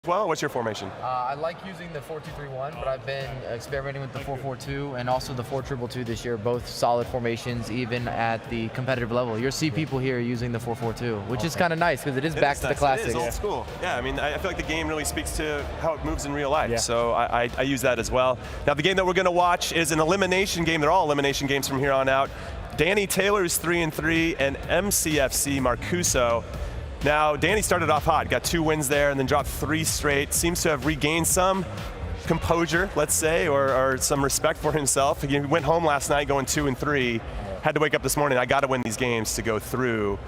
Well, what's your formation? I like using the 4-2-3-1, but I've been experimenting with the 4-4-2 and also the 4-2-2 this year, both solid formations even at the competitive level. You'll see people here using the 4-4-2, which is kind of nice because it is back to the classics. It is old school. Yeah, I mean, I feel like the game really speaks to how it moves in real life, so I use that as well. Now, the game that we're going to watch is an elimination game. They're all elimination games from here on out. Danny Taylor's 3-3 and Mcfc Marcuzo. Now, Danny started off hot, got 2 wins there and then dropped 3 straight. Seems to have regained some composure, let's say, or some respect for himself. He went home last night going 2-3. Had to wake up this morning, I got to win these games to go through.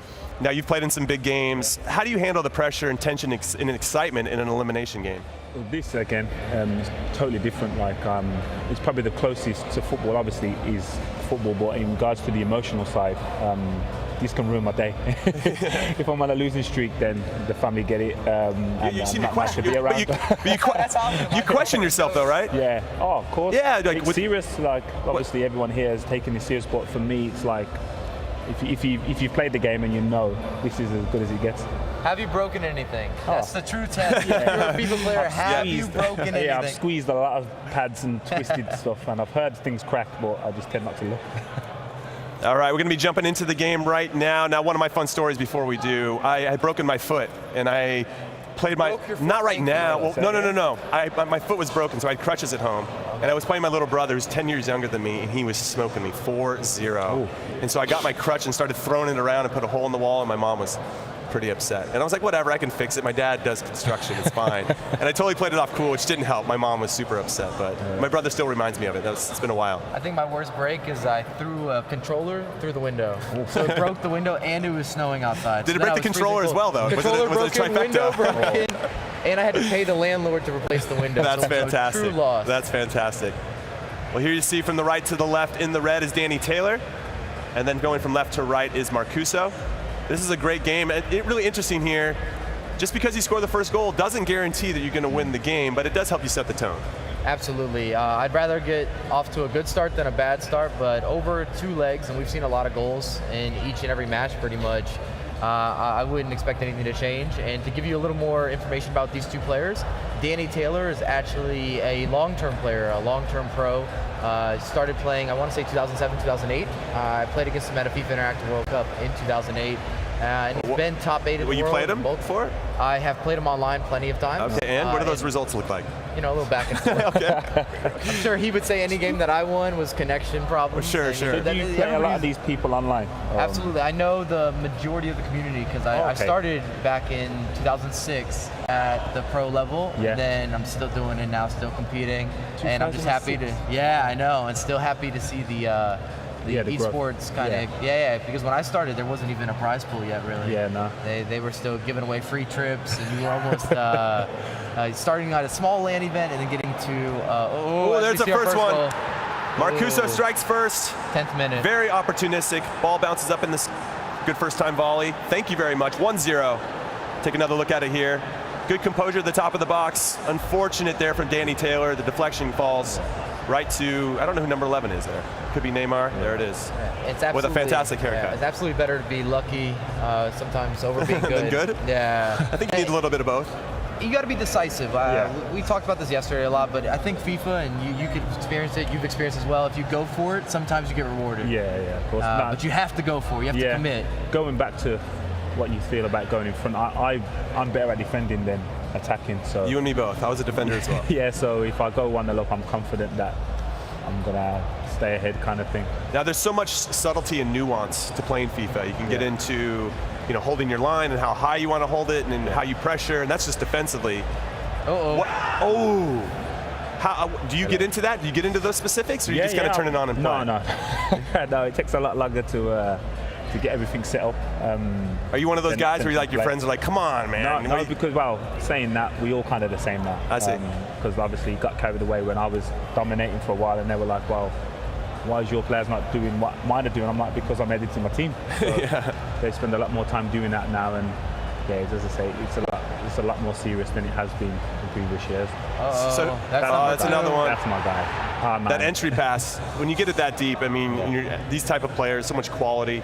Now, you've played in some big games. How do you handle the pressure and tension and excitement in an elimination game? Well, this, again, is totally different. Like, it's probably the closest to football, obviously, is football, but in regards to the emotional side, this can ruin my day. If I'm on a losing streak, then the family get it. You seem to question. You question yourself, though, right? Yeah. Oh, of course. Yeah. Like, it's serious. Like, obviously, everyone here has taken it serious, but for me, it's like, if you've played the game and you know this is as good as it gets. Have you broken anything? That's the true test. You're a FIFA player. Have you broken anything? Yeah, I've squeezed a lot of pads and twisted stuff, and I've heard things crack, but I just tend not to look. All right, we're going to be jumping into the game right now. Now, one of my fun stories before we do, I had broken my foot, and I played my, not right now, well, no. My foot was broken, so I had crutches at home. And I was playing my little brother, who's 10 years younger than me, and he was smoking me 4-0. And so I got my crutch and started throwing it around and put a hole in the wall, and my mom was pretty upset. And I was like, whatever, I can fix it. My dad does construction, it's fine. And I totally played it off cool, which didn't help. My mom was super upset, but my brother still reminds me of it. It's been a while. I think my worst break is I threw a controller through the window. So it broke the window and it was snowing outside. Did it break the controller as well, though? Controller was it a broken, window broken, and I had to pay the landlord to replace the window. That's fantastic. True loss. That's fantastic. Well, here you see from the right to the left in the red is Danny Taylor, and then going from left to right is Marcuzo. This is a great game. It's really interesting here. Just because you score the first goal doesn't guarantee that you're going to win the game, but it does help you set the tone. Absolutely. I'd rather get off to a good start than a bad start, but over 2 legs, and we've seen a lot of goals in each and every match pretty much, I wouldn't expect anything to change. And to give you a little more information about these 2 players, Danny Taylor is actually a long-term player, a long-term pro. Started playing, I want to say 2007, 2008. I played against him at a FIFA Interactive World Cup in 2008. And he's been top 8 in the world. You played him before? I have played him online plenty of times. Okay, and what do those results look like? You know, a little back and forth. Okay. I'm sure he would say any game that I won was connection problems. Sure. So do you play a lot of these people online? Absolutely. I know the majority of the community because I started back in 2006 at the pro level. Yeah. And then I'm still doing it now, still competing. And I'm just happy to, I know, and still happy to see the esports kind of, because when I started, there wasn't even a prize pool yet, really. Yeah, no. They were still giving away free trips, and you were almost starting at a small LAN event and then getting to, there's the first one. Goal. Marcuzo strikes first. 10th minute. Very opportunistic. Ball bounces up in this good first time volley. Thank you very much. 1-0. Take another look at it here. Good composure at the top of the box. Unfortunate there from Danny Taylor. The deflection falls right to, I don't know who number 11 is there. Could be Neymar. There it is. It's with a fantastic haircut. Yeah, it's absolutely better to be lucky sometimes over being good. Than good? Yeah. I think you need a little bit of both. You got to be decisive. We talked about this yesterday a lot, but I think FIFA, and you could experience it, you've experienced as well, if you go for it, sometimes you get rewarded. Yeah, of course. But you have to go for it. You have to commit. Going back to what you feel about going in front, I'm better at defending than attacking. So you and me both. I was a defender as well. Yeah, so if I go 1-0 up, I'm confident that I'm going to stay ahead kind of thing. Now, there's so much subtlety and nuance to playing FIFA. You can get into holding your line and how high you want to hold it and how you pressure, and that's just defensively. How do you get into that? Do you get into those specifics, or you just kind of turn it on and play? No. No, it takes a lot longer to get everything set up. Are you one of those guys where your friends are like, come on, man? No, because, saying that, we all kind of the same now. I see. Because obviously got carried away when I was dominating for a while, and they were like, well, why is your players not doing what mine are doing? I'm like, because I'm editing my team. So they spend a lot more time doing that now, and as I say, it's a lot more serious than it has been in previous years. So that's another one. That's my guy. That entry pass, when you get it that deep, I mean, these type of players, so much quality.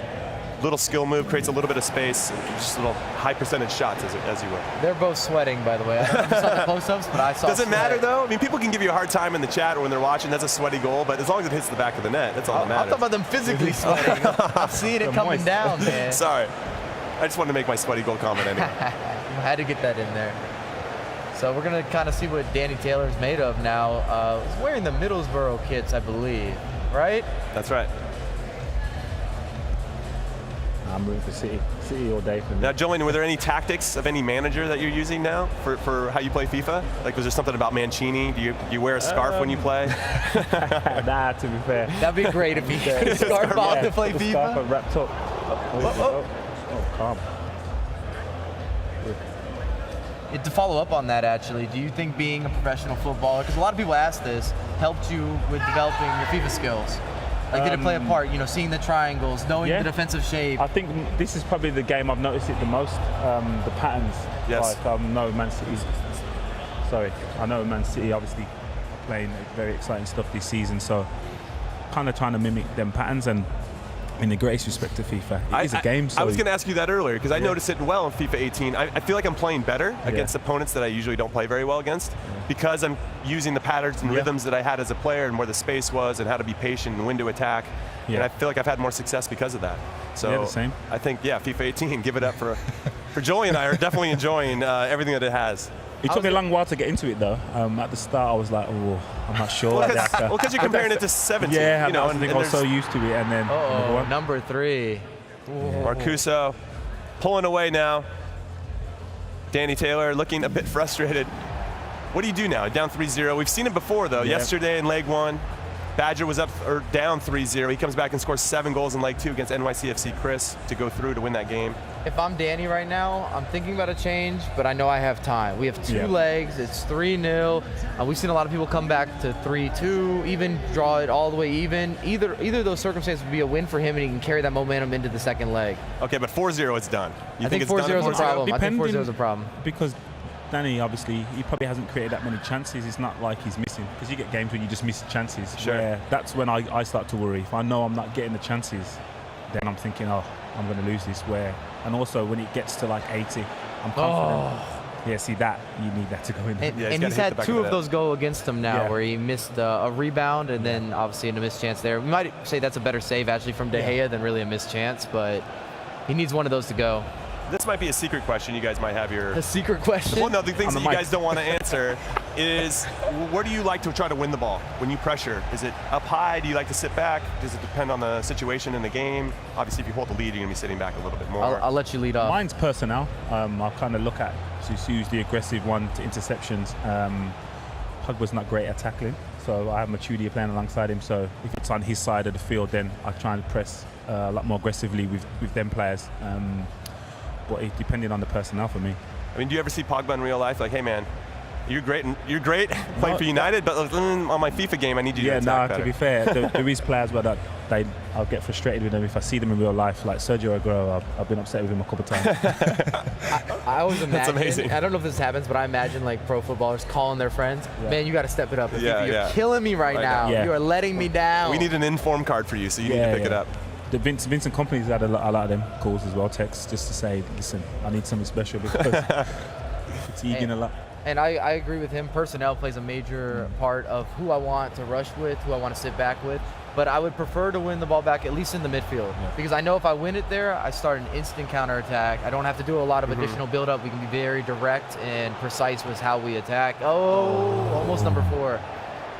little skill move, creates a little bit of space, just little high percentage shots, as you will. They're both sweating, by the way. I saw the close-ups, but I saw Does it sweat. matter, though? I mean, people can give you a hard time in the chat or when they're watching. That's a sweaty goal, but as long as it hits the back of the net, that's all that I'm matters. talking about them physically sweating. I'm seeing it coming down, man. Sorry. I just wanted to make my sweaty goal comment anyway. You had to get that in there. So we're going to kind of see what Danny Taylor's made of now. He's wearing the Middlesbrough kits, I believe, right? That's right. I'm rooting for City. City all day for me. Now, Julian, were there any tactics of any manager that you're using now for how you play FIFA? Like, was there something about Mancini? Do you wear a scarf when you play? Nah, to be fair. That'd be great if he could scarf on to play FIFA. Scarf wrapped up. Oh, calm. To follow up on that, actually, do you think being a professional footballer, because a lot of people ask this, helped you with developing your FIFA skills? Like, did it play a part, seeing the triangles, knowing the defensive shape? I think this is probably the game I've noticed it the most, the patterns. Yes. Like, I know Man City obviously playing very exciting stuff this season, so kind of trying to mimic them patterns, and in the greatest respect to FIFA, it is a game. So I was going to ask you that earlier because I noticed it well in FIFA 18. I feel like I'm playing better against opponents that I usually don't play very well against because I'm using the patterns and rhythms that I had as a player and where the space was and how to be patient and when to attack. And I feel like I've had more success because of that. So the same. I think, FIFA 18, give it up for Joey and I are definitely enjoying everything that it has. It took me a long while to get into it, though. At the start, I was like, oh, I'm not sure. Well, because you're comparing it to 17. Yeah, I was so used to it. And then number 3. Marcuzo pulling away now. Danny Taylor looking a bit frustrated. What do you do now? Down 3-0. We've seen it before, though. Yesterday in leg 1, Badger was up or down 3-0. He comes back and scores 7 goals in leg 2 against NYCFC Chris to go through to win that game. If I'm Danny right now, I'm thinking about a change, but I know I have time. We have 2 legs. It's 3-0. We've seen a lot of people come back to 3-2, even draw it all the way even. Either of those circumstances would be a win for him, and he can carry that momentum into the second leg. Okay, but 4-0, it's done. I think 4-0 is a problem. I think 4-0 is a problem. Because Danny, obviously, he probably hasn't created that many chances. It's not like he's missing, because you get games when you just miss chances. Sure. That's when I start to worry. If I know I'm not getting the chances, then I'm thinking, oh, I'm going to lose this. And also when it gets to like 80, I'm confident. Yeah, see that, you need that to go in. And he's had 2 of those go against him now, where he missed a rebound and then obviously a missed chance there. We might say that's a better save actually from De Gea than really a missed chance, but he needs one of those to go. This might be a secret question you guys might have your... A secret question? Well, no, the things that you guys don't want to answer is, where do you like to try to win the ball when you pressure? Is it up high? Do you like to sit back? Does it depend on the situation in the game? Obviously, if you hold the lead, you're going to be sitting back a little bit more. I'll let you lead off. Mine's personnel. I'll kind of look at, to use the aggressive one to interceptions. Pogba's not great at tackling, so I have Matuidi playing alongside him, so if it's on his side of the field, then I try and press a lot more aggressively with them players. But it's depending on the personnel for me. I mean, do you ever see Pogba in real life? Like, hey man, you're great playing for United, but on my FIFA game, I need you to attack better. To be fair, there is players where I'll get frustrated with them if I see them in real life. Like Sergio Aguero, I've been upset with him a couple of times. I always imagine, that's amazing. I don't know if this happens, but I imagine like pro footballers calling their friends, man, you got to step it up. You're Yeah, killing me right now. You are letting me down. We need an inform card for you, so you need to pick it up. The Vincent Company's had a lot of them calls as well, texts, just to say, listen, I need something special because it's eating a lot. And I agree with him. Personnel plays a major part of who I want to rush with, who I want to sit back with. But I would prefer to win the ball back, at least in the midfield. Because I know if I win it there, I start an instant counterattack. I don't have to do a lot of additional build-up. We can be very direct and precise with how we attack. Oh, almost number 4.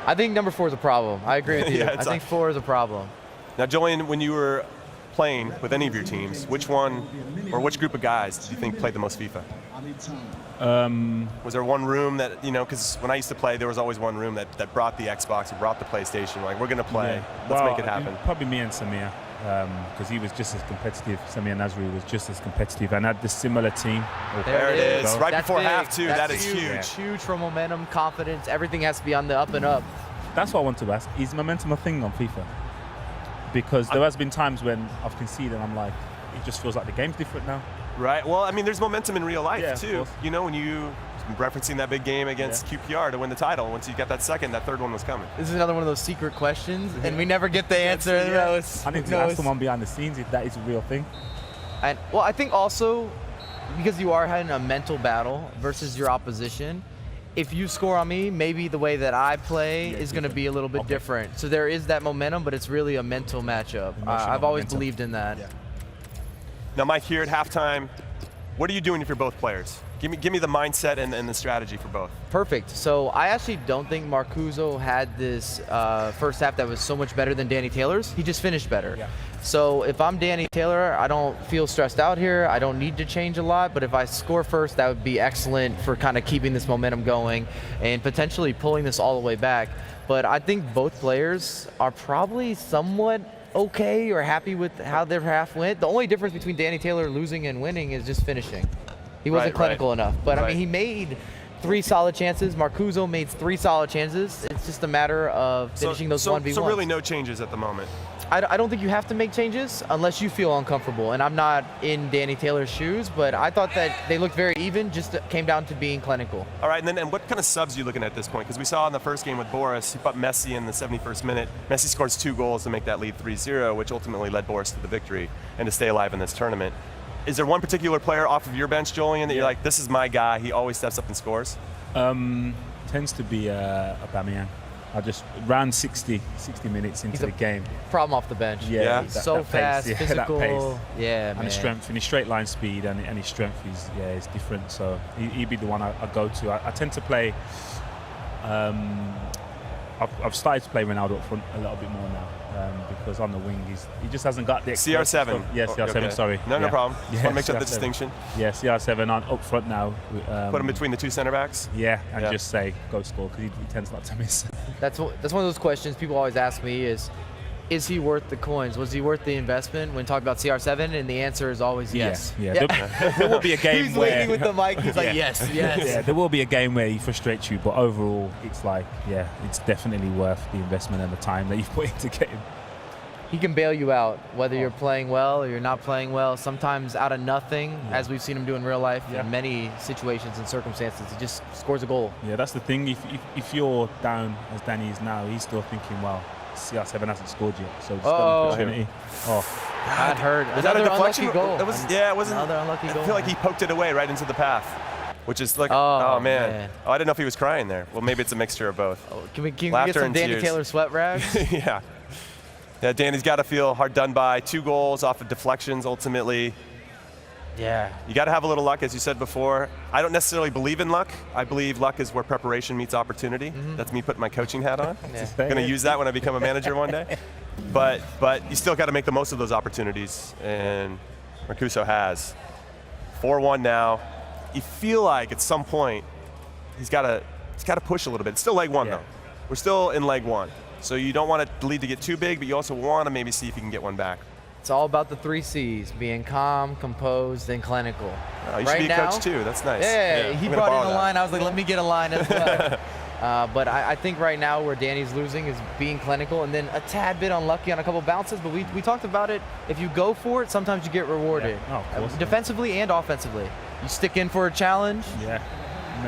I think number 4 is a problem. I agree with you. I think 4 is a problem. Now, Julian, when you were playing with any of your teams, which one or which group of guys do you think played the most FIFA? Was there one room that, because when I used to play, there was always one room that brought the Xbox, or brought the PlayStation, like, we're going to play, let's make it happen. Probably me and Samir, because he was just as competitive. Samir Nasri was just as competitive and had the similar team. There it is, right before half, too. That is huge. It's huge for momentum, confidence. Everything has to be on the up and up. That's what I want to ask. Is momentum a thing on FIFA? Because there has been times when I've conceded and I'm like, it just feels like the game's different now. Right. Well, I mean, there's momentum in real life, too. When you referencing that big game against QPR to win the title. Once you got that second, that third one was coming. This is another one of those secret questions, and we never get the answer. I need to ask someone behind the scenes if that is a real thing. And well, I think also because you are having a mental battle versus your opposition. If you score on me, maybe the way that I play is going to be a little bit different. So there is that momentum, but it's really a mental matchup. I've always believed in that. Yeah. Now, Mike, here at halftime, what are you doing if you're both players? Give me the mindset and the strategy for both. Perfect. So I actually don't think Marcuzo had this first half that was so much better than Danny Taylor's. He just finished better. Yeah. So if I'm Danny Taylor, I don't feel stressed out here. I don't need to change a lot, but if I score first, that would be excellent for kind of keeping this momentum going and potentially pulling this all the way back. But I think both players are probably somewhat okay or happy with how their half went. The only difference between Danny Taylor losing and winning is just finishing. He wasn't clinical enough. But I mean, he made 3 solid chances. Marcuzo made 3 solid chances. It's just a matter of finishing those 1v1s. So really no changes at the moment. I don't think you have to make changes unless you feel uncomfortable. And I'm not in Danny Taylor's shoes, but I thought that they looked very even, just came down to being clinical. All right, and what kind of subs are you looking at this point? Because we saw in the first game with Boris, he put Messi in the 71st minute. Messi scores 2 goals to make that lead 3-0, which ultimately led Boris to the victory and to stay alive in this tournament. Is there one particular player off of your bench, Julian, that you're like, this is my guy, he always steps up and scores? Tends to be Aubameyang. I just ran 60 minutes into the game. Problem off the bench. Yeah. So fast, pace, physical. That pace. Yeah, and man. his strength, and his straight line speed, and his strength is different. So he'd be the one I go to. I tend to play. I've started to play Ronaldo up front a little bit more now because on the wing he just hasn't got the CR7. Yeah, CR7. Okay. Sorry. No problem. Yeah, Want to make sure CR7. the distinction. Yeah, CR7 on up front now. Put him between the 2 center backs. Yeah, and just say go score because he tends not to miss. That's one of those questions people always ask me is he worth the coins? Was he worth the investment when talking about CR7? And the answer is always yes. Yeah. There will be a game he's where... He's waiting with the mic. He's like, yes. Yeah, there will be a game where he frustrates you, but overall, it's like, it's definitely worth the investment and the time that you've put into get him. He can bail you out, whether you're playing well or you're not playing well. Sometimes out of nothing, as we've seen him do in real life in many situations and circumstances, he just scores a goal. Yeah, that's the thing. If you're down as Danny is now, he's still thinking, well, CR7 hasn't scored yet, so just got an opportunity. That hurt. Was that a deflection? Goal. It wasn't. Another unlucky goal. I feel like he poked it away right into the path, which is like, oh man. Oh, I didn't know if he was crying there. Well, maybe it's a mixture of both. Can we get some Danny Taylor sweat rags? Yeah, Danny's got to feel hard done by. 2 goals off of deflections ultimately. Yeah. You got to have a little luck, as you said before. I don't necessarily believe in luck. I believe luck is where preparation meets opportunity. That's me putting my coaching hat on. I'm going to use that when I become a manager one day. But you still got to make the most of those opportunities, and Marcuzo has. 4-1 now. You feel like at some point he's got to push a little bit. It's still leg 1 though. We're still in leg 1. So you don't want the lead to get too big, but you also want to maybe see if you can get one back. It's all about the 3 C's, being calm, composed, and clinical. Oh, you should be a coach too. That's nice. Yeah, he brought in a line. I was like, let me get a line as well. But I think right now where Danny's losing is being clinical and then a tad bit unlucky on a couple bounces. But we talked about it. If you go for it, sometimes you get rewarded. Defensively and offensively. You stick in for a challenge. Yeah.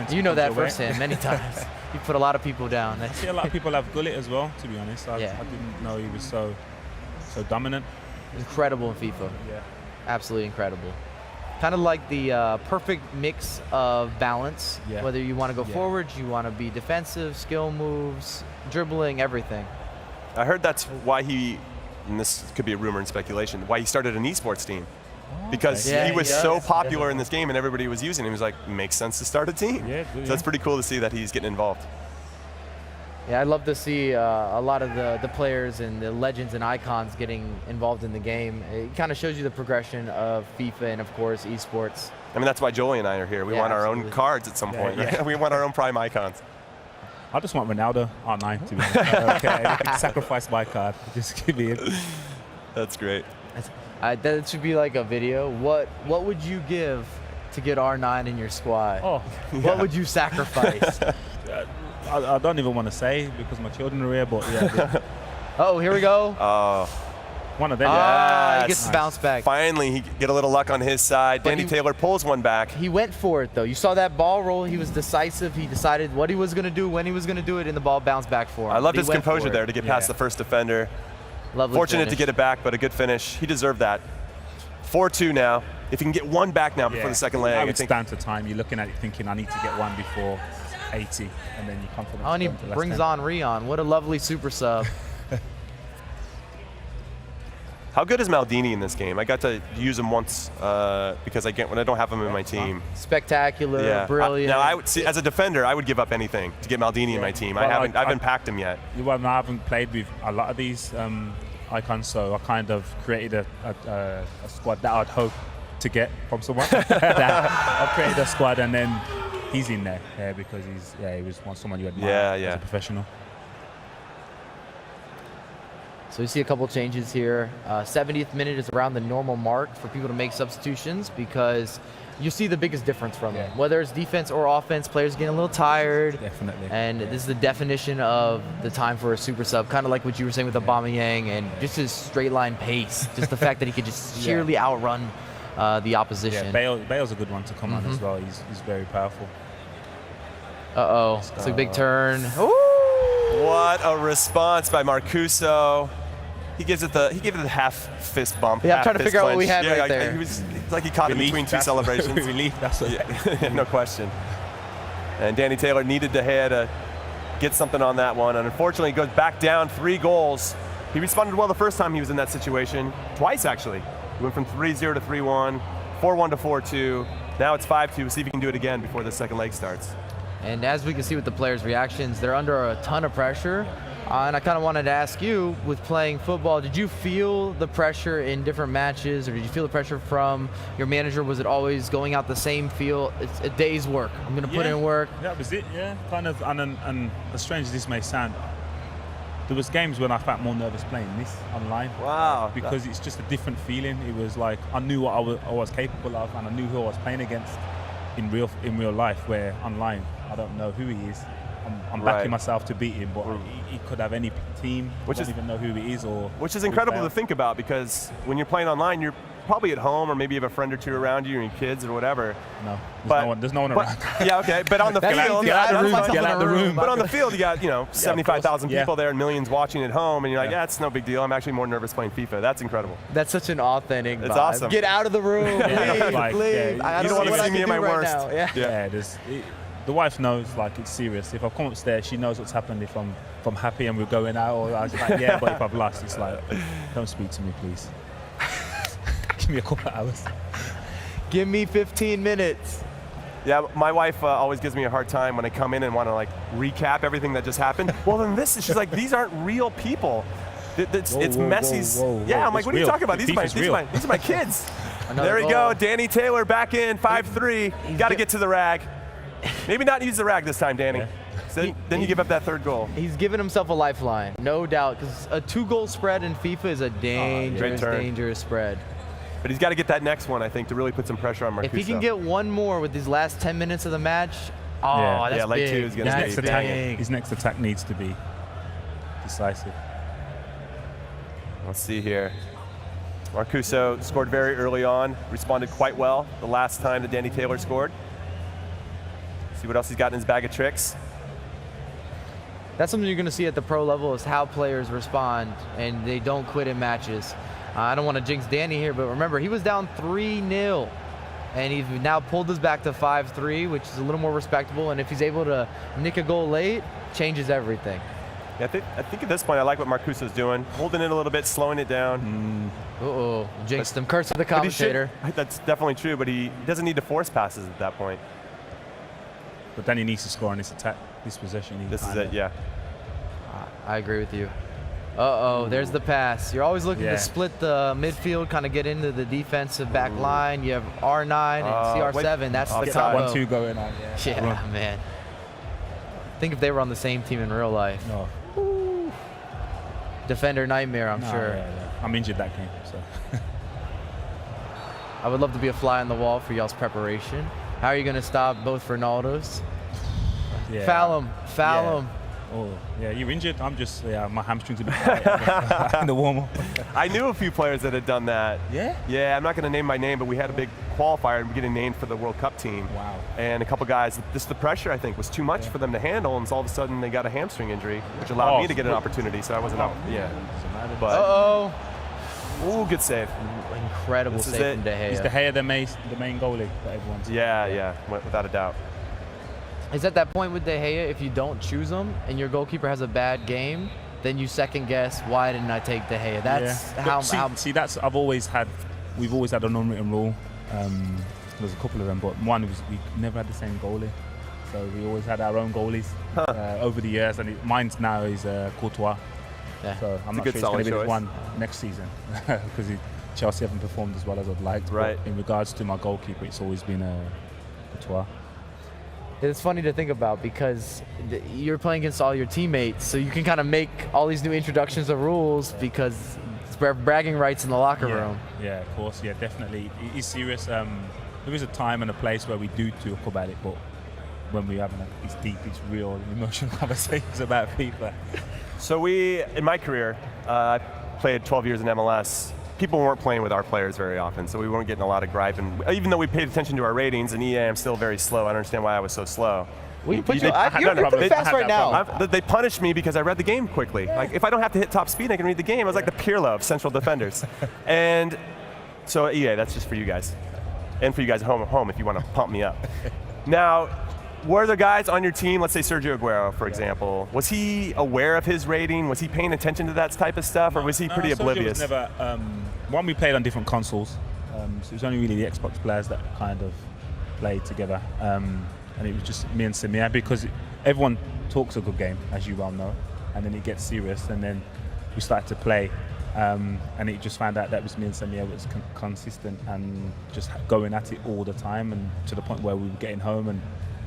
You know that firsthand many times. You put a lot of people down. I see a lot of people have Gullit as well, to be honest. I didn't know he was so dominant. Incredible in FIFA. Yeah. Absolutely incredible. Kind of like the perfect mix of balance, whether you want to go forward, you want to be defensive, skill moves, dribbling, everything. I heard that's why he, and this could be a rumor and speculation, why he started an esports team. Because he was so popular in this game and everybody was using him. He was like, makes sense to start a team. So that's pretty cool to see that he's getting involved. Yeah, I'd love to see a lot of the players and the legends and icons getting involved in the game. It kind of shows you the progression of FIFA and, of course, esports. I mean, that's why Jolie and I are here. We want our own cards at some point. Right? We want our own prime icons. I just want Ronaldo R9 to be honest. Okay, sacrifice my card. Just give me it. That's great. That should be like a video. What would you give to get R9 in your squad? What would you sacrifice? I don't even want to say because my children are here, but oh, here we go. One of them. He gets the bounce back. Finally, he get a little luck on his side. Danny Taylor pulls one back. He went for it, though. You saw that ball roll. He was decisive. He decided what he was going to do, when he was going to do it, and the ball bounced back for him. I loved his composure there to get past the first defender. Lovely Fortunate finish. to get it back, but a good finish. He deserved that. 4-2 now. If he can get one back now before the second leg. I would stand to time. You're looking at it thinking, I need to get one before 80, and then you come for the Oh, and he brings on Rion. What a lovely super sub. How good is Maldini in this game? I got to use him once because when I don't have him in my team. Spectacular, brilliant. Now, I would see, as a defender, I would give up anything to get Maldini in my team. Well, I haven't packed him yet. Well, I haven't played with a lot of these icons, so I kind of created a squad that I'd hope to get from someone. I've created a squad, and then he's in there because he was someone you admire as a professional. So you see a couple changes here. 70th minute is around the normal mark for people to make substitutions because you see the biggest difference from them. Whether it's defense or offense, players getting a little tired. Definitely. And this is the definition of the time for a super sub, kind of like what you were saying with Aubameyang and just his straight line pace. Just the fact that he could just sheerly outrun the opposition. Yeah, Bale's a good one to come on as well. He's very powerful. It's a big turn. Ooh. What a response by Marcuzo. He gave it the half fist bump. Yeah, I'm trying to figure out what we had right there. He was like he caught it between two celebrations. Relief, that's what no question. And Danny Taylor needed to get something on that one. And unfortunately, he goes back down 3 goals. He responded well the first time he was in that situation. Twice, actually. He went from 3-0 to 3-1, 4-1 to 4-2. Now it's 5-2. We'll see if he can do it again before the second leg starts. And as we can see with the players' reactions, they're under a ton of pressure. And I kind of wanted to ask you, with playing football, did you feel the pressure in different matches, or did you feel the pressure from your manager? Was it always going out the same feel? It's a day's work. I'm going to put in work. That was it, kind of. And as strange as this may sound, there was games when I felt more nervous playing this online. Wow. Because it's just a different feeling. It was like I knew what I was capable of, and I knew who I was playing against in real life, where online I don't know who he is. I'm backing myself to beat him, but he could have any team. I don't even know who he is. Which is incredible to think about, because when you're playing online, you're probably at home, or maybe you have a friend or two around you, or your kids or whatever. No, there's no one around. Yeah, okay, but on the field, get out of the room. But on the field, you got 75,000 people there and millions watching at home, and you're like, it's no big deal. I'm actually more nervous playing FIFA. That's incredible. That's such an authentic vibe. It's awesome. Get out of the room, please. You don't want to see me at my worst. The wife knows, like, it's serious. If I come upstairs, she knows what's happened. If I'm happy and we're going out, or I was like, but if I've lost, it's like, don't speak to me, please. Give me a couple of hours. Give me 15 minutes. Yeah, my wife always gives me a hard time when I come in and want to recap everything that just happened. Well, then she's like, these aren't real people. It's Messi's. I'm like, what are you talking about? These are my kids. There we go. Danny Taylor back in, 5-3. Got to get to the rag. Maybe not use the rag this time, Danny. So then you give up that third goal. He's given himself a lifeline, no doubt, because a 2-goal spread in FIFA is a dangerous spread. But he's got to get that next one, I think, to really put some pressure on Marcuzo. If he can get one more with these last 10 minutes of the match, that's leg big. 2 is going to be his next attack needs to be decisive. Let's see here. Marcuzo scored very early on, responded quite well the last time that Danny Taylor scored. See what else he's got in his bag of tricks. That's something you're going to see at the pro level, is how players respond, and they don't quit in matches. I don't want to jinx Danny here, but remember, he was down 3-0, and he's now pulled us back to 5-3, which is a little more respectable, and if he's able to nick a goal late, changes everything. Yeah, I think at this point, I like what Marcuzo's doing. Holding it a little bit, slowing it down. Jinxed him. Curse of the commentator. That's definitely true, but he doesn't need to force passes at that point. But then he needs to score on this attack, this possession. This is it, yeah. I agree with you. There's the pass. You're always looking to split the midfield, kind of get into the defensive back line. You have R9 and CR7. That's the combo. 1-2 going on. Yeah, man. Think if they were on the same team in real life. No. Defender nightmare, I'm sure. Yeah. I'm injured that game, so. I would love to be a fly on the wall for y'all's preparation. How are you going to stop both Ronaldos? Yeah. Foul him. Oh, yeah, you're injured. I'm just, my hamstrings a bit tight in the warm-up. I knew a few players that had done that. Yeah? Yeah, I'm not going to name my name, but we had a big qualifier and we're getting named for the World Cup team. Wow. And a couple guys, just the pressure, I think, was too much for them to handle, and so all of a sudden they got a hamstring injury, which allowed me to get an opportunity, so I wasn't up. Yeah. But, Uh-oh. Ooh, good save. Incredible save from De Gea. Is De Gea the main goalie that everyone's? Yeah, without a doubt. Is at that point with De Gea, if you don't choose him and your goalkeeper has a bad game, then you second guess, why didn't I take De Gea? That's how. See, that's we've always had an unwritten rule. There's a couple of them, but one was we never had the same goalie, so we always had our own goalies over the years. And mine's now is Courtois. Yeah. So I'm not sure it's going to be the one next season because Chelsea haven't performed as well as I'd liked. Right. But in regards to my goalkeeper, it's always been Courtois. It's funny to think about because you're playing against all your teammates, so you can kind of make all these new introductions of rules because it's bragging rights in the locker room. Yeah, of course. Yeah, definitely. It is serious. There is a time and a place where we do talk about it, but when we have it's deep, it's real, emotional conversations about FIFA. So in my career, I played 12 years in MLS. People weren't playing with our players very often, so we weren't getting a lot of gripe. And even though we paid attention to our ratings, and EA, I'm still very slow. I don't understand why I was so slow. You're pretty fast right now. They punished me because I read the game quickly. Like, if I don't have to hit top speed, I can read the game. I was like the Pirlo of central defenders. And so EA, that's just for you guys. And for you guys at home if you want to pump me up. Now, were there guys on your team, let's say Sergio Aguero, for example, was he aware of his rating? Was he paying attention to that type of stuff, or was he pretty oblivious? Was never, one, we played on different consoles, so it was only really the Xbox players that kind of played together, and it was just me and Samir, because everyone talks a good game, as you well know, and then it gets serious, and then we started to play, and it just found out that was me and Samir was consistent and just going at it all the time, and to the point where we were getting home and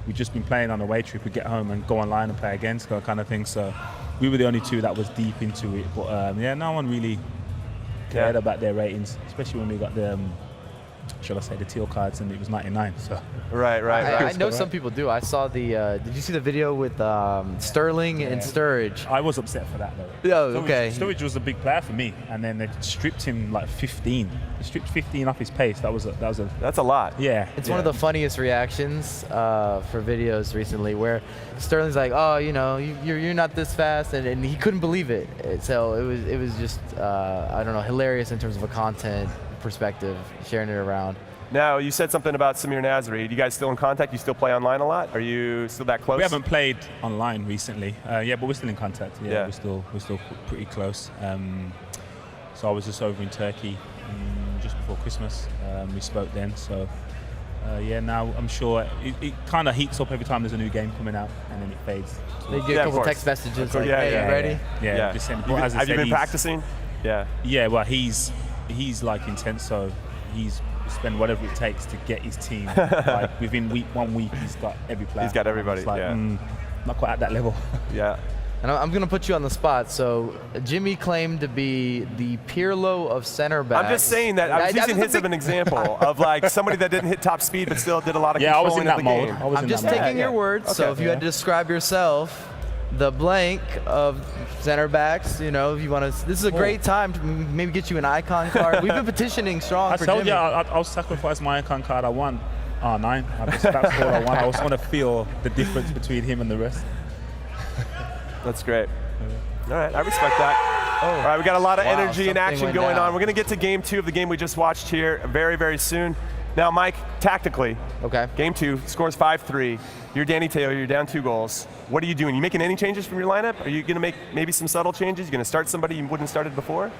we'd just been playing on a away trip. We'd get home and go online and play again, kind of thing. So we were the only two that was deep into it. But no one really cared about their ratings, especially when we got the, shall I say, the teal cards, and it was 99. So right. I know some people do. I saw the. Did you see the video with Sterling and Sturridge? I was upset for that though. Oh, okay. Sturridge was a big player for me, and then they stripped him like 15. They stripped 15 off his pace. That's a lot. Yeah. It's one of the funniest reactions for videos recently, where Sterling's like, "Oh, you're not this fast," and he couldn't believe it. So it was just I don't know, hilarious in terms of a content perspective, sharing it around. Now, you said something about Samir Nasri. You guys still in contact? You still play online a lot? Are you still that close? We haven't played online recently, but we're still in contact. Yeah. We're still pretty close. So I was just over in Turkey just before Christmas. We spoke then. So now I'm sure it kind of heats up every time there's a new game coming out, and then it fades. They get a couple text messages like, "Hey, you ready?" Yeah. Just send, have you been practicing? Yeah. Yeah. Well, he's like intense, so he's spend whatever it takes to get his team. Like within 1 week, he's got every player. He's got everybody. Like, not quite at that level. Yeah. And I'm going to put you on the spot. So Jimmy claimed to be the Pirlo of center backs. I'm just saying that. I was using his as an example of like somebody that didn't hit top speed but still did a lot of controlling of the game. I'm just taking your words. Okay. So if you had to describe yourself, the blank of center backs, if you want to, this is a great time to maybe get you an icon card. We've been petitioning strong for Jimmy. I told you I'll sacrifice my icon card. I want R9. That's what I want. I just want to feel the difference between him and the rest. That's great. All right, I respect that. All right, we got a lot of energy and action going on. We're going to get to game 2 of the game we just watched here very, very soon. Now, Mike, tactically, game 2, scores 5-3. You're Danny Taylor, you're down 2 goals. What are you doing? You making any changes from your lineup? Are you going to make maybe some subtle changes? You going to start somebody you wouldn't have started before?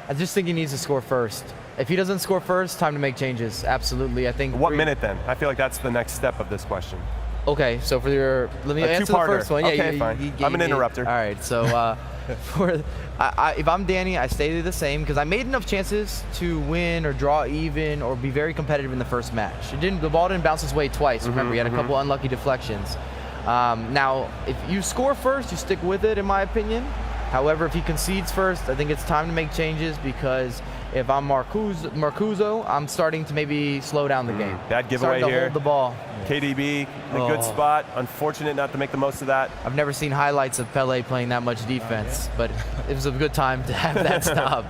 I just think he needs to score first. If he doesn't score first, time to make changes. Absolutely, I think. What minute then? I feel like that's the next step of this question. Okay, so let me answer the first one. Okay, fine. I'm an interrupter. All right, so if I'm Danny, I stay the same because I made enough chances to win or draw even or be very competitive in the first match. The ball didn't bounce his way twice. Remember, he had a couple unlucky deflections. Now, if you score first, you stick with it, in my opinion. However, if he concedes first, I think it's time to make changes because if I'm Marcuzo, I'm starting to maybe slow down the game. Bad giveaway starting to here. Hold the ball. KDB in a good spot. Unfortunate not to make the most of that. I've never seen highlights of Pele playing that much defense, but it was a good time to have that stop.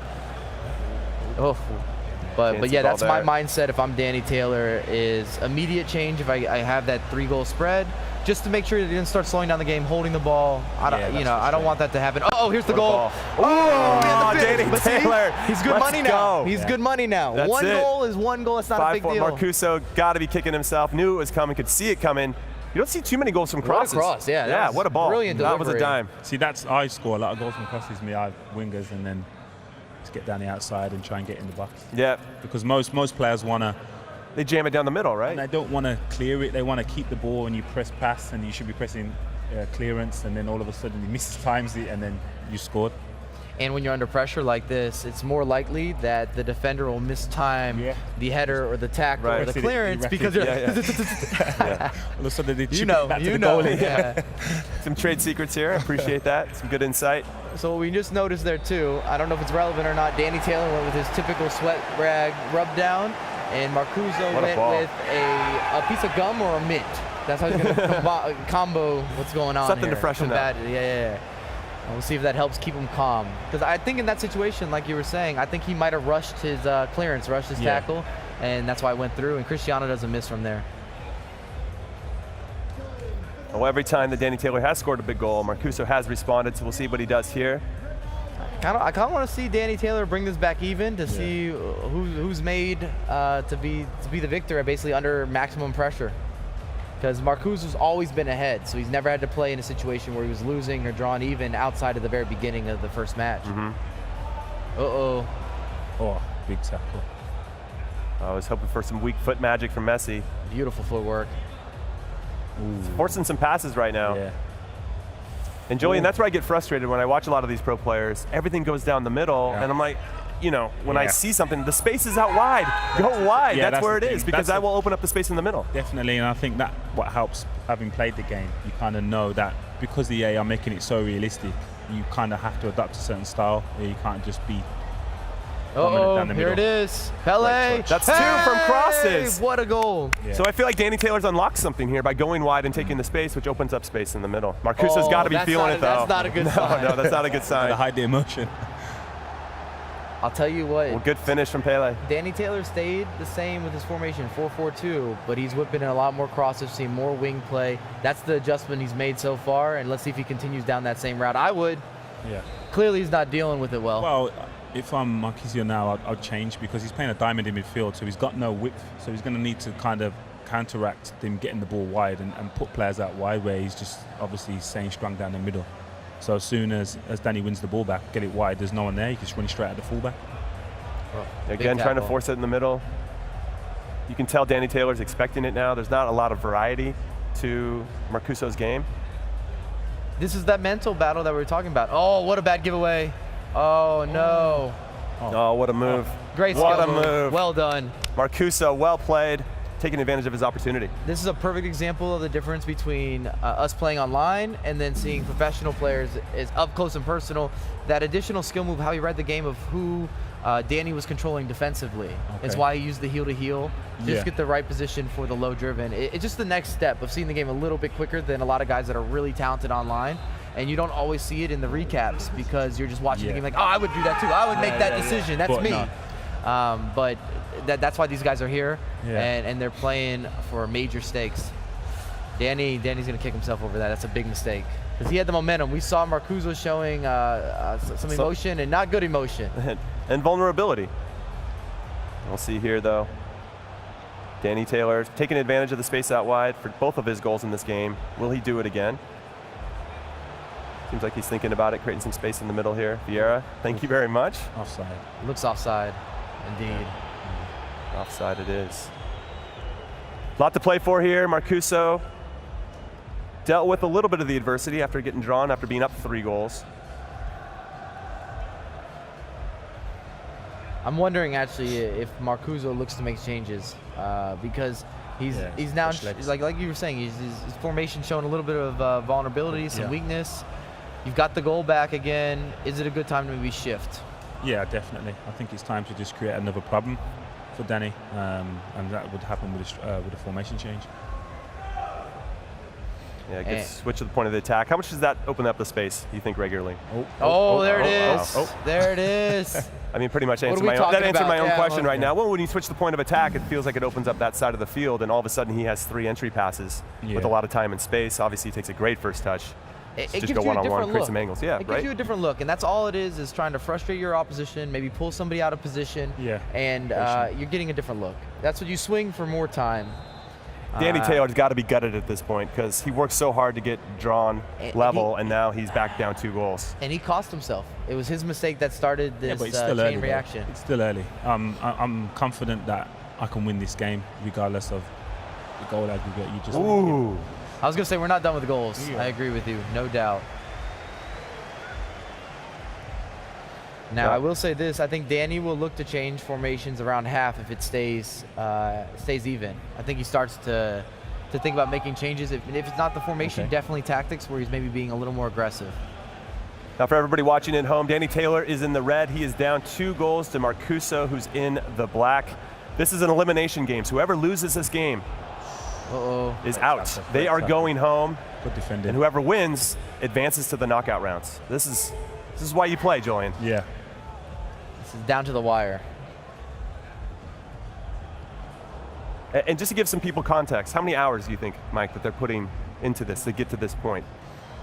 But yeah, that's my mindset if I'm Danny Taylor, is immediate change if I have that 3-goal spread, just to make sure that he didn't start slowing down the game, holding the ball. I don't want that to happen. Oh, here's the goal. Oh, Danny Taylor. He's good money now. He's good money now. That's one it. goal is one goal. It's not a big deal. Marcuzo got to be kicking himself. Knew it was coming. Could see it coming. You don't see too many goals from crosses. What a cross, yeah. Yeah, what a ball. Brilliant delivery. delivery. That was a dime. See, I score a lot of goals from crosses. I have wingers and then to get down the outside and try and get in the box. Yeah. Because most players want to. They jam it down the middle, right? And they don't want to clear it. They want to keep the ball, and you press pass, and you should be pressing clearance, and then all of a sudden you miss times it, and then you scored. And when you're under pressure like this, it's more likely that the defender will mistime the header or the tackle or the clearance because you're all of a sudden they chip it back to the goalie. Yeah. Some trade secrets here. I appreciate that. Some good insight. So what we just noticed there too, I don't know if it's relevant or not, Danny Taylor went with his typical sweat rag rub down, and Marcuzo went with a piece of gum or a mint. That's how he's going to combo what's going on Something here. to freshen up. Yeah. We'll see if that helps keep him calm. Because I think in that situation, like you were saying, I think he might have rushed his clearance, rushed his tackle, and that's why it went through. And Cristiano doesn't miss from there. Well, every time that Danny Taylor has scored a big goal, Marcuzo has responded, so we'll see what he does here. I kind of want to see Danny Taylor bring this back even to see who's made to be the victor, basically under maximum pressure. Because Marcuzo's always been ahead, so he's never had to play in a situation where he was losing or drawn even outside of the very beginning of the first match. Oh, big tackle. I was hoping for some weak foot magic from Messi. Beautiful footwork. Forcing some passes right now. Yeah. And Julian, that's where I get frustrated when I watch a lot of these pro players. Everything goes down the middle, and I'm like, when I see something, the space is out wide. Go wide. That's where it is, because that will open up the space in the middle. Definitely, and I think that what helps, having played the game, you kind of know that because the EA are making it so realistic, you kind of have to adapt a certain style. You can't just be down the middle. Here it is. Pele. That's 2 from crosses. What a goal. Yeah. So I feel like Danny Taylor's unlocked something here by going wide and taking the space, which opens up space in the middle. Marcuzo's got to be feeling it, though. That's not a good sign. No, that's not a good sign. To hide the emotion. I'll tell you what. Well, good finish from Pele. Danny Taylor stayed the same with his formation, 4-4-2, but he's whipping in a lot more crosses, seeing more wing play. That's the adjustment he's made so far, and let's see if he continues down that same route. I would. Yeah. Clearly, he's not dealing with it well. Well, if I'm Marcuzo now, I'll change because he's playing a diamond in midfield, so he's got no width, so he's going to need to kind of counteract him getting the ball wide and put players out wide where he's just obviously staying strong down the middle. So as soon as Danny wins the ball back, get it wide, there's no one there, he can just run straight at the fullback. Again, trying to force it in the middle. You can tell Danny Taylor's expecting it now. There's not a lot of variety to Marcuzo's game. This is that mental battle that we were talking about. Oh, what a bad giveaway. Oh, no. Oh, what a move. Great What a skill move. Well done. Marcuzo, well played, taking advantage of his opportunity. This is a perfect example of the difference between us playing online and then seeing professional players is up close and personal. That additional skill move, how he read the game of who Danny was controlling defensively. Okay. It's why he used the heel to heel. Just Yeah. get the right position for the low driven. It's just the next step of seeing the game a little bit quicker than a lot of guys that are really talented online. And you don't always see it in the recaps because you're just watching the game like, oh, I would do that too. I would make that decision. That's But me. no. But that's why these guys are here, Yeah. and they're playing for major stakes. Danny's going to kick himself over that. That's a big mistake. Because he had the momentum. We saw Marcuzo showing some emotion and not good emotion. And vulnerability. We'll see here, though. Danny Taylor taking advantage of the space out wide for both of his goals in this game. Will he do it again? Seems like he's thinking about it, creating some space in the middle here. Vieira, thank you very much. Offside. Looks offside, indeed. Offside it is. A lot to play for here. Marcuzo dealt with a little bit of the adversity after getting drawn, after being up 3 goals. I'm wondering actually if Marcuzo looks to make changes because he's now like you were saying, his formation showing a little bit of vulnerability, some weakness. You've got the goal back again. Is it a good time to maybe shift? Yeah, definitely. I think it's time to just create another problem for Danny, and that would happen with a formation change. Yeah, good switch to the point of the attack. How much does that open up the space, you think, regularly? There it is. There it is. I mean, pretty much answered my own question right now. Well, when you switch the point of attack, it feels like it opens up that side of the field, and all of a sudden he has 3 entry passes with a lot of time and space. Obviously, he takes a great first touch. It just gives go you a one-on-one, different create look. some angles. Yeah, it gives you a different look, and that's all it is trying to frustrate your opposition, maybe pull somebody out of position, and you're getting a different look. That's what you swing for more time. Danny Taylor's got to be gutted at this point because he worked so hard to get drawn level, and now he's back down 2 goals. And he cost himself. It was his mistake that started this chain reaction. It's still early. I'm confident that I can win this game regardless of the goal aggregate. You just. Ooh. I was going to say we're not done with goals. I agree with you, no doubt. Now, I will say this. I think Danny will look to change formations around half if it stays even. I think he starts to think about making changes. If it's not the formation, definitely tactics where he's maybe being a little more aggressive. Now, for everybody watching at home, Danny Taylor is in the red. He is down 2 goals to Marcuzo, who's in the black. This is an elimination game, so whoever loses this game is out. They are going home, and whoever wins advances to the knockout rounds. This is why you play, Julian. Yeah. This is down to the wire. And just to give some people context, how many hours do you think, Mike, that they're putting into this to get to this point?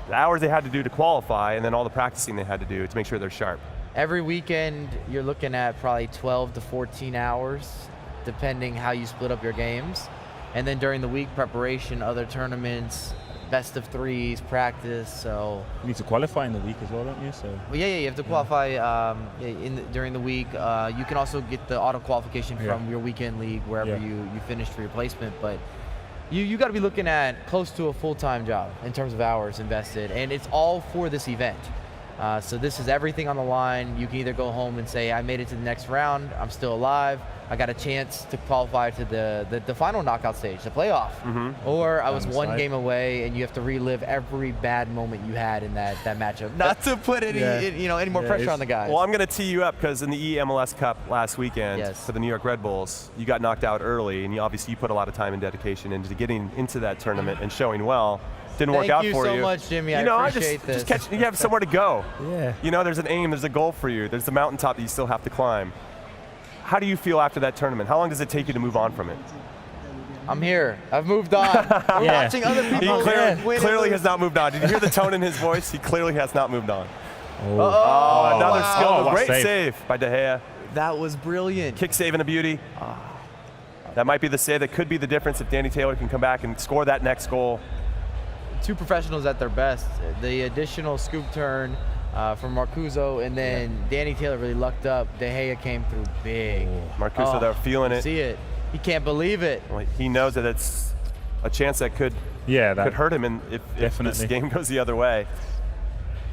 The hours they had to do to qualify, and then all the practicing they had to do to make sure they're sharp. Every weekend, you're looking at probably 12 to 14 hours, depending how you split up your games. And then during the week, preparation, other tournaments, best of 3s, practice. So you need to qualify in the week as well, don't you? So well, yeah, you have to qualify during the week. You can also get the auto qualification from your weekend league wherever you finished for your placement. But you got to be looking at close to a full-time job in terms of hours invested, and it's all for this event. So this is everything on the line. You can either go home and say, I made it to the next round, I'm still alive, I got a chance to qualify to the final knockout stage, the playoff. Or I was 1 game away, and you have to relive every bad moment you had in that matchup. Not to put any more pressure on the guys. Well, I'm going to tee you up because in the EMLS Cup last weekend for the New York Red Bulls, you got knocked out early, and obviously you put a lot of time and dedication into getting into that tournament and showing well. Didn't work out for you. Thank you so much, Jimmy. I appreciate this. You have somewhere to go. Yeah. You know, there's an aim, there's a goal for you. There's the mountaintop that you still have to climb. How do you feel after that tournament? How long does it take you to move on from it? I'm here. I've moved on. We're watching other people. He clearly has not moved on. Did you hear the tone in his voice? He clearly has not moved on. Another skill. Great save by De Gea. That was brilliant. Kick save and a beauty. That might be the save that could be the difference if Danny Taylor can come back and score that next goal. 2 professionals at their best. The additional scoop turn from Marcuzo, and then Danny Taylor really lucked up. De Gea came through big. Marcuzo, they're feeling it. See it. He can't believe it. Well, he knows that it's a chance that could hurt him if this game goes the other way.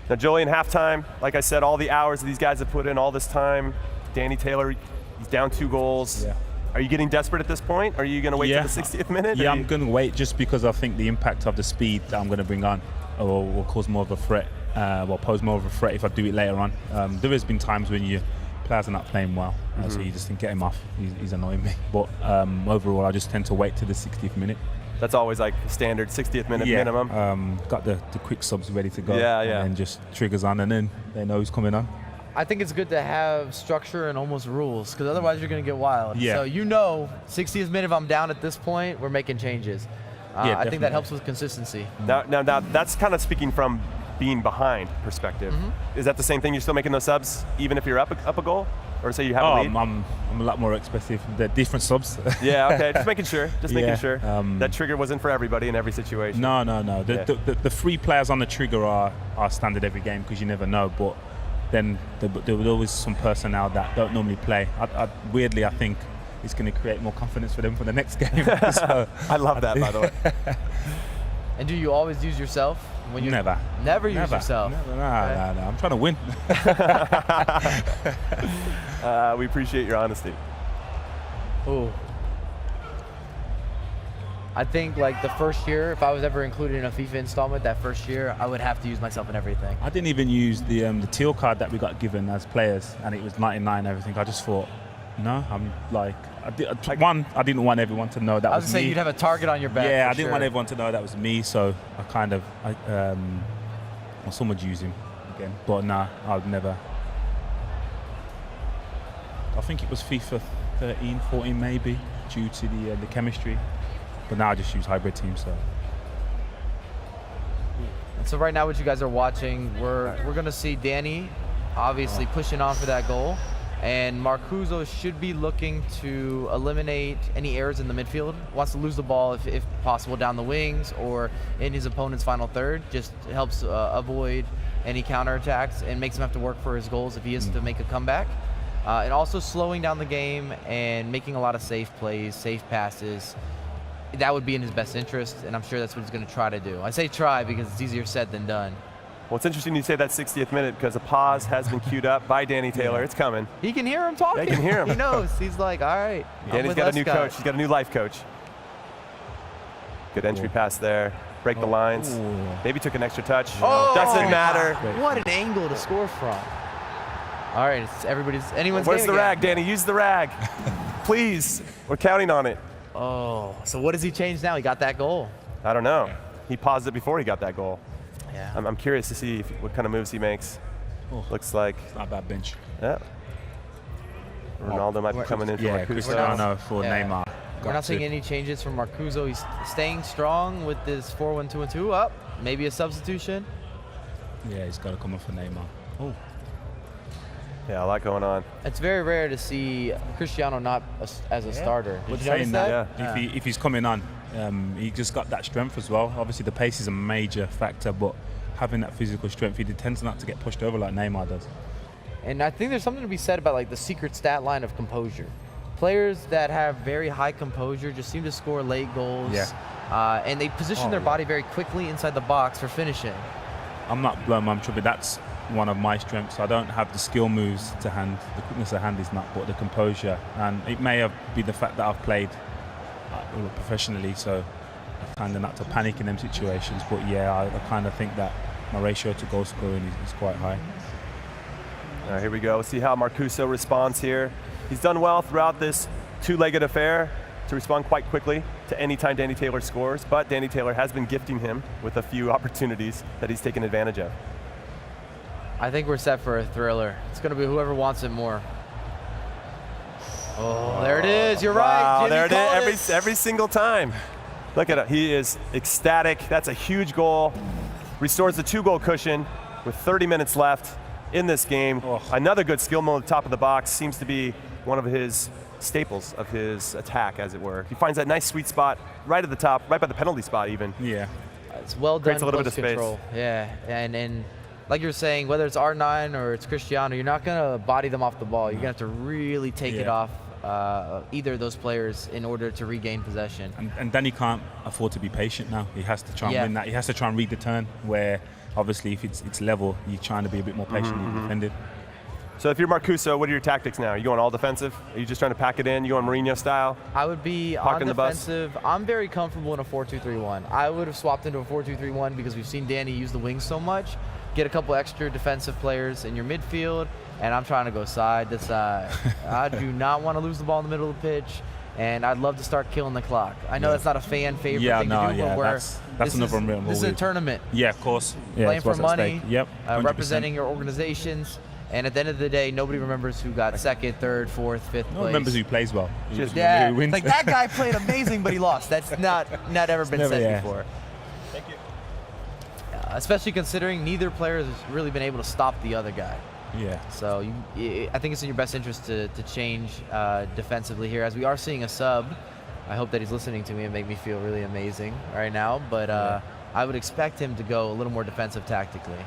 Now, Julian, halftime, like I said, all the hours that these guys have put in, all this time. Danny Taylor, he's down 2 goals. Yeah. Are you getting desperate at this point? Are you going to wait till the 60th minute? Yeah, I'm going to wait just because I think the impact of the speed that I'm going to bring on will cause more of a threat, will pose more of a threat if I do it later on. There has been times when your players are not playing well, so you just think, get him off, he's annoying me. But overall, I just tend to wait to the 60th minute. That's always like standard 60th minute minimum. Got the quick subs ready to go. And just triggers on, and then they know who's coming on. I think it's good to have structure and almost rules, because otherwise you're going to get wild. So 60th minute, if I'm down at this point, we're making changes. I think that helps with consistency. Now that's kind of speaking from being behind perspective. Is that the same thing? You're still making those subs even if you're up a goal? Or say you have a lead? I'm a lot more expressive. The different subs. Okay. Just making sure. Making sure. That trigger wasn't for everybody in every situation. No. The 3 players on the trigger are standard every game because you never know. But then there was always some personnel that don't normally play. Weirdly, I think it's going to create more confidence for them for the next game. So, I love that, by the way. And do you always use yourself? When you Never use yourself? No. I'm trying to win. We appreciate your honesty. Ooh. I think like the first year, if I was ever included in a FIFA installment, that first year, I would have to use myself in everything. I didn't even use the teal card that we got given as players, and it was 99 and everything. I just thought, no, I'm like, I didn't want everyone to know that was me. I was saying you'd have a target on your back. Yeah, I didn't sure. want everyone to know that was me, so I kind of, well, someone would use him again, but nah, I'd never. I think it was FIFA 13, 14 maybe, due to the chemistry. But now I just use hybrid teams. So. And so right now, what you guys are watching, we're going to see Danny obviously pushing on for that goal, and Marcuzo should be looking to eliminate any errors in the midfield. Wants to lose the ball if possible down the wings or in his opponent's final third. Just helps avoid any counterattacks and makes him have to work for his goals if he is to make a comeback. And also slowing down the game and making a lot of safe plays, safe passes. That would be in his best interest, and I'm sure that's what he's going to try to do. I say try because it's easier said than done. Well, it's interesting you say that 60th minute because a pause has been queued up by Danny Taylor. Yeah. It's coming. He can hear him talking. They can hear him. He knows. He's like, all right. Danny's got a new coach. He's got a new life coach. Good entry pass there. Break the lines. Ooh. Maybe took an extra touch. Oh, doesn't matter. What an angle to score from. All right, it's anyone's Where's game the rag, Danny? Use the rag. Please. We're counting on it. Oh, so what does he change now? He got that goal. I don't know. He paused it before he got that goal. Yeah. I'm curious to see what kind of moves he makes. Oh, looks like. It's not a bad bench. Yeah. Ronaldo might be coming in for Marcuzo. Cristiano for Neymar. We're not seeing any changes from Marcuzo. He's staying strong with this 4-1-2-1-2 up. Maybe a substitution. Yeah, he's got to come in for Neymar. Oh. Yeah, a lot going on. It's very rare to see Cristiano not as a starter. Did you notice that? Yeah. If he's coming on, he just got that strength as well. Obviously, the pace is a major factor, but having that physical strength, he tends not to get pushed over like Neymar does. And I think there's something to be said about like the secret stat line of composure. Players that have very high composure just seem to score late goals. Yeah. And they position their body very quickly inside the box for finishing. I'm not blowing my trumpet. That's one of my strengths. I don't have the skill moves to hand. The quickness of hand is not, but the composure. And it may have been the fact that I've played professionally, so I kind of not to panic in them situations. But yeah, I kind of think that my ratio to goal scoring is quite high. All right, here we go. We'll see how Marcuzo responds here. He's done well throughout this two-legged affair to respond quite quickly to any time Danny Taylor scores, but Danny Taylor has been gifting him with a few opportunities that he's taken advantage of. I think we're set for a thriller. It's going to be whoever wants it more. Oh, there it is. You're right. Jimmy, there it is. Every single time. Look at it. He is ecstatic. That's a huge goal. Restores the 2-goal cushion with 30 minutes left in this game. Oh. Another good skill move at the top of the box. Seems to be one of his staples of his attack, as it were. He finds that nice sweet spot right at the top, right by the penalty spot even. Yeah. It's well done. Creates a little bit of control. space. Yeah, and like you're saying, whether it's R9 or it's Cristiano, you're not going to body them off the ball. You're going to have to really take it off either of those players in order to regain possession. And Danny can't afford to be patient now. He has to try and win that. He has to try and read the turn, where obviously if it's level, you're trying to be a bit more patient and defended. So if you're Marcuzo, what are your tactics now? Are you going all defensive? Are you just trying to pack it in? You going Mourinho style? I would be on defensive. I'm very comfortable in a 4-2-3-1. I would have swapped into a 4-2-3-1 because we've seen Danny use the wings so much. Get a couple extra defensive players in your midfield, and I'm trying to go side to side. I do not want to lose the ball in the middle of the pitch, and I'd love to start killing the clock. I know that's not a fan favorite thing to do, but that's another real this is a tournament. Yeah, of course. Playing for money, yep, representing your organizations. And at the end of the day, nobody remembers who got second, third, fourth, fifth place. No one remembers who plays well. Just who wins. Like that guy played amazing, but he lost. That's not ever been said before. Thank you. Especially considering neither player has really been able to stop the other guy. Yeah. So I think it's in your best interest to change defensively here, as we are seeing a sub. I hope that he's listening to me and make me feel really amazing right now. But I would expect him to go a little more defensive tactically.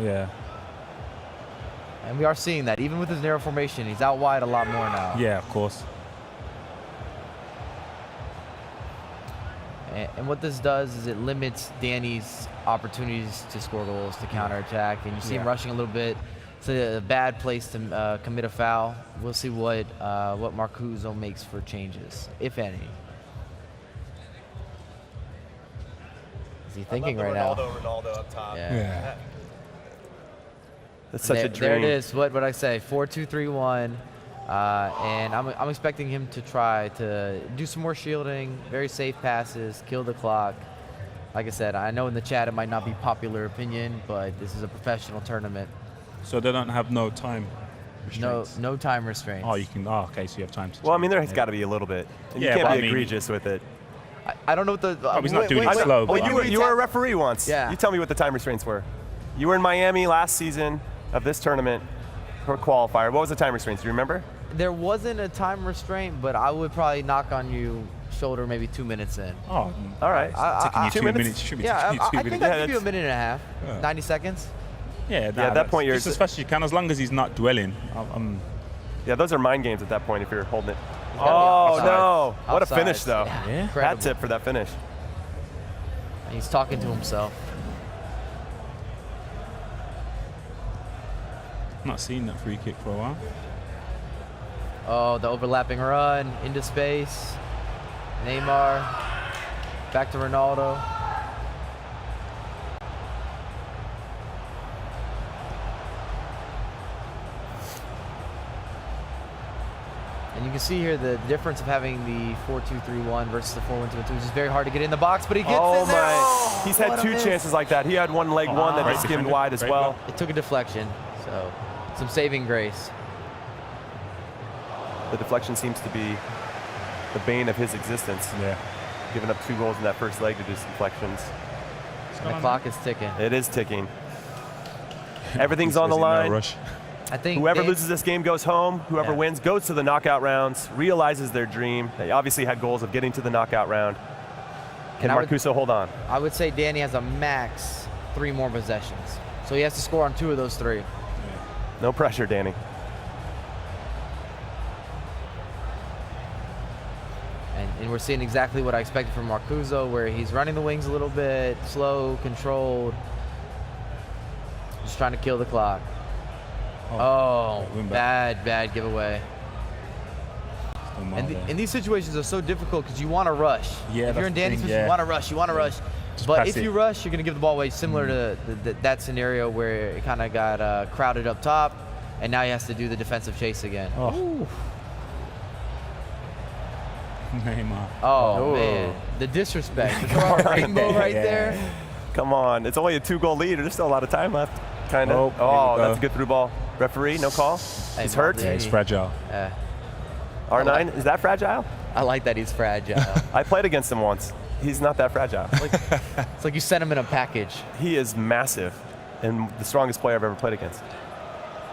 Yeah. And we are seeing that. Even with his narrow formation, he's out wide a lot more now. Yeah, of course. And what this does is it limits Danny's opportunities to score goals, to counterattack. And you see him rushing a little bit. It's a bad place to commit a foul. We'll see what Marcuzo makes for changes, if any. What's he thinking right now? Ronaldo up top. Yeah. That's such a dream. There it is. What would I say? 4-2-3-1. And I'm expecting him to try to do some more shielding, very safe passes, kill the clock. Like I said, I know in the chat it might not be popular opinion, but this is a professional tournament. So they don't have no time restraints? No time restraints. Oh, you can. Oh, okay. So you have time to. Well, I mean, there has got to be a little bit. And Yeah, you but can't I be mean- egregious with it. I don't know what the. he's not doing it slow, Well, but you were a referee once. Yeah. You tell me what the time restraints were. You were in Miami last season of this tournament for qualifier. What was the time restraints? Do you remember? There wasn't a time restraint, but I would probably knock on you shoulder maybe 2 minutes in. Oh, All right. taking you 2 2 minutes? minutes. Should be Yeah, taking you 2 I think minutes. I'd Yeah, give you a that's- minute and a half, Yeah. 90 seconds. Yeah, at that point you're just as fast as you can, as long as he's not dwelling. Yeah, those are mind games at that point if you're holding it. gotta be Oh, offside. no. What a Offside. finish, though. Yeah, Yeah. incredible. Hat tip for that finish. And he's talking to himself. Not seen that free kick for a while. Oh, the overlapping run into space. Neymar. Back to Ronaldo. And you can see here the difference of having the 4-2-3-1 versus the 4-1-2-2. It's just very hard to get in the box, but he gets Oh, in there. my. Oh, He's had what a 2 miss. chances like that. He had one leg one that great just skimmed defender. wide as Great well. block. It took a deflection, so some saving grace. The deflection seems to be the bane of his existence. Yeah. Giving up 2 goals in that first leg to just deflections. And the clock is ticking. It is ticking. Everything's on the line. Rush. I think Whoever Dan- loses this game goes home. Whoever Yeah. wins goes to the knockout rounds, realizes their dream. They obviously had goals of getting to the knockout round. Can And I would- Marcuzo hold on? I would say Danny has a max 3 more possessions. So he has to score on 2 of those 3. No pressure, Danny. And we're seeing exactly what I expected from Marcuzo, where he's running the wings a little bit, slow, controlled, just trying to kill the clock. Oh, win back. bad giveaway. Still mild there. And these situations are so difficult because you want to rush. Yeah, if you're in that's the Danny's thing, position, yeah. you want to rush, Just But pass if it. you rush, you're going to give the ball away, similar to that scenario where it kind of got crowded up top, and now he has to do the defensive chase again. Oh. Neymar. Oh, Oh. man. The disrespect. The throw out rainbow right Yeah. there. Come on. It's only a 2-goal lead. There's still a lot of time left. Kind of. Oh, here we Oh, go. that's a good through ball. Referee, no call. Hey, He's hurt. Maldini. Yeah, he's fragile. R9, is that fragile? I like that he's fragile. I played against him once. He's not that fragile. It's like you sent him in a package. He is massive and the strongest player I've ever played against.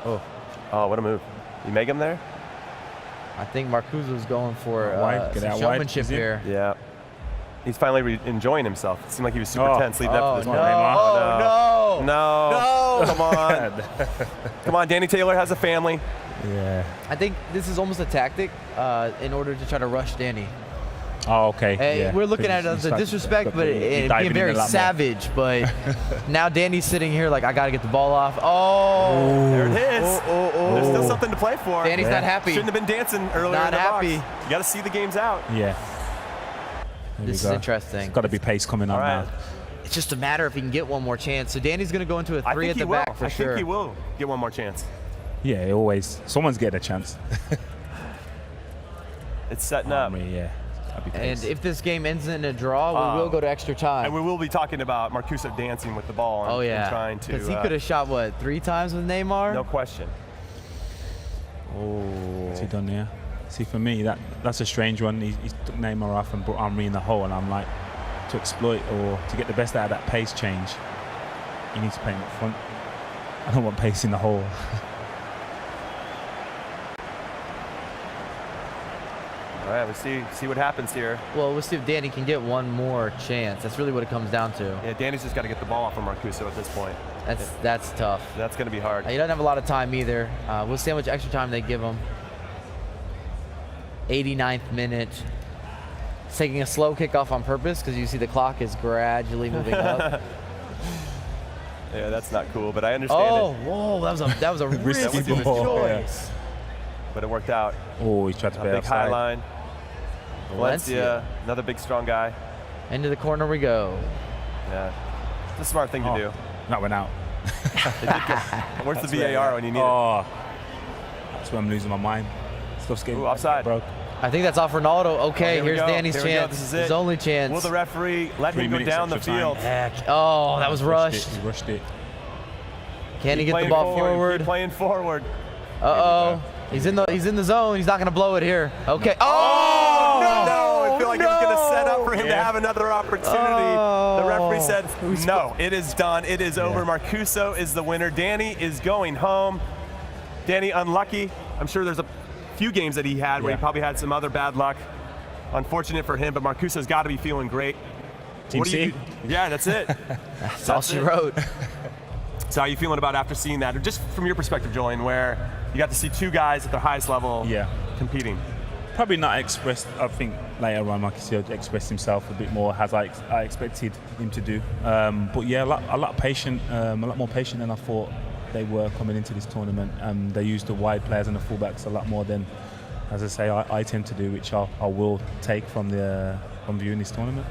Oh, What a move. You make him there? I think Marcuzo's going for Wide, get some out wide. showmanship Is he? here. Yeah. He's finally enjoying himself. It seemed like he was super Oh. tense leading up to this no. one. Oh, No. Come on. Come on. Danny Taylor has a family. Yeah. I think this is almost a tactic in order to try to rush Danny. Oh, okay. Hey, yeah. we're looking at it as a disrespect, but it being very savage. But now Danny's sitting here like, I got to get the ball off. Oh. There it is. There's still something to play for. Danny's not happy. Shouldn't have been dancing earlier Not in the happy. box. You got to see the games out. Yeah. There This we is go. interesting. It's got to be pace coming on All right. now. It's just a matter if he can get one more chance. So Danny's going to go into a I 3 think at he the will. back for I sure. think he will get one more chance. Yeah, always. Someone's getting a chance. It's setting up. Yeah. Gotta be pace. And if this game ends in a draw, we will go to extra time. And we will be talking about Marcuzo dancing with the ball and, Oh, yeah. and trying to. Because he could have shot, what, 3 times with Neymar? No question. Oh. What's he done there? See, for me, that's a strange one. He took Neymar off and brought Henry in the hole, and I'm like, to exploit or to get the best out of that pace change, you need to play him up front. I don't want pace in the hole. All right, we'll see what happens here. Well, we'll see if Danny can get one more chance. That's really what it comes down to. Yeah, Danny's just got to get the ball off from Marcuzo at this point. That's tough. That's going to be hard. He doesn't have a lot of time either. We'll see how much extra time they give him. 89th minute. He's taking a slow kickoff on purpose because you see the clock is gradually moving up. Yeah, that's not cool, but I understand Oh, it. whoa, that was a risky ball, choice. But it worked out. Oh, he's tried to A play big high offside. line. Valencia, another big strong guy. Into the corner we go. Yeah, it's a smart thing to do. That went out. Where's the VAR when you need it? Oh, that's where I'm losing my mind. Stuff's getting offside. broke. I think that's off Ronaldo. Okay, here's Danny's Here we chance. go. This is it. His only chance. Will the referee let him go down the field? Heck. Oh, that was rushed. He rushed it. Can he get the ball forward? Keep playing forward. Uh-oh. He's in the zone. He's not going to blow it here. Okay. Oh, no! I feel like it was going to set up for him to have another opportunity. The referee said, no, it is done. It is over. Marcuzo is the winner. Danny is going home. Danny, unlucky. I'm sure there's a few games that he had where he probably had some other bad luck. Unfortunate for him, but Marcuzo's got to be feeling great. Team C? Yeah, that's it. That's all she wrote. So how are you feeling about after seeing that, or just from your perspective, Julian, where you got to see two guys at their highest level competing? Probably not expressed. I think later on, Marcuzo expressed himself a bit more, as I expected him to do. But yeah, a lot more patient than I thought they were coming into this tournament. They used the wide players and the fullbacks a lot more than, as I say, I tend to do, which I will take from viewing this tournament.